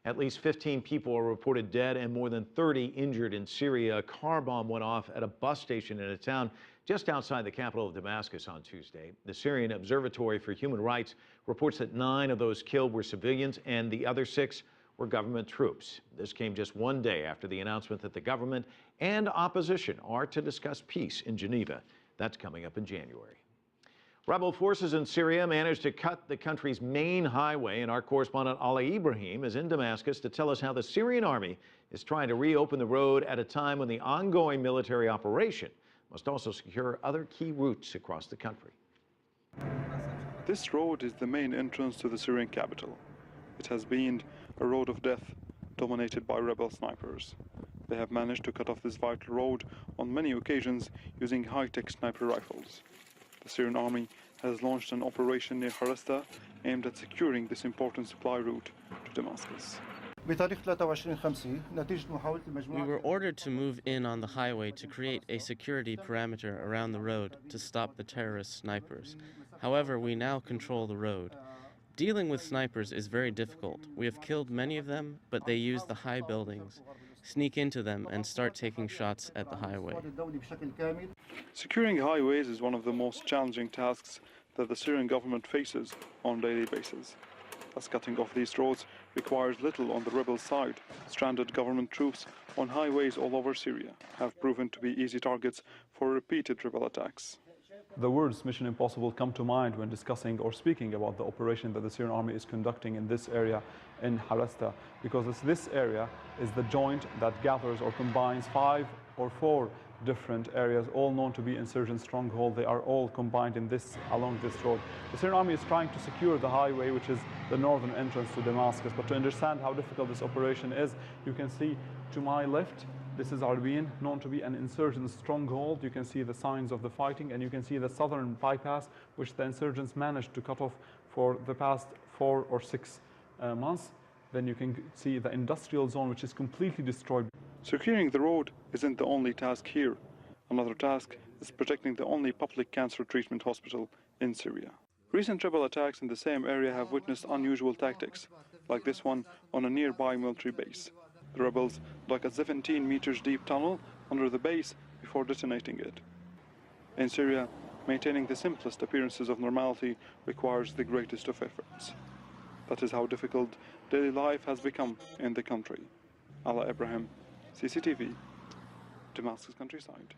At least 15 people are reported dead and more than 30 injured in Syria. A car bomb went off at a bus station in a town just outside the capital of Damascus on Tuesday. The Syrian Observatory for Human Rights reports that 9 of those killed were civilians and the other 6 were government troops. This came just one day after the announcement that the government and opposition are to discuss peace in Geneva. That's coming up in January. Rebel forces in Syria managed to cut the country's main highway, and our correspondent Alaa Ebrahim is in Damascus to tell us how the Syrian army is trying to reopen the road at a time when the ongoing military operation must also secure other key routes across the country. This road is the main entrance to the Syrian capital. It has been a road of death, dominated by rebel snipers. They have managed to cut off this vital road on many occasions using high-tech sniper rifles. The Syrian army has launched an operation near Harasta aimed at securing this important supply route to Damascus. We were ordered to move in on the highway to create a security perimeter around the road to stop the terrorist snipers. However, we now control the road. Dealing with snipers is very difficult. We have killed many of them, but they use the high buildings, sneak into them, and start taking shots at the highway. Securing highways is one of the most challenging tasks that the Syrian government faces on a daily basis. As cutting off these roads requires little on the rebel side, stranded government troops on highways all over Syria have proven to be easy targets for repeated rebel attacks. The words Mission Impossible come to mind when discussing or speaking about the operation that the Syrian army is conducting in this area in Harasta, because this area is the joint that gathers or combines 5 or 4 different areas, all known to be insurgent stronghold. They are all combined along this road. The Syrian army is trying to secure the highway, which is the northern entrance to Damascus. But to understand how difficult this operation is, you can see to my left, this is Arbiin, known to be an insurgent stronghold. You can see the signs of the fighting, and you can see the southern bypass, which the insurgents managed to cut off for the past 4 or 6 months. Then you can see the industrial zone, which is completely destroyed. Securing the road isn't the only task here. Another task is protecting the only public cancer treatment hospital in Syria. Recent rebel attacks in the same area have witnessed unusual tactics, like this one on a nearby military base. The rebels dug a 17 meters deep tunnel under the base before detonating it. In Syria, maintaining the simplest appearances of normality requires the greatest of efforts. That is how difficult daily life has become in the country. Alaa Ebrahim, CCTV, Damascus countryside.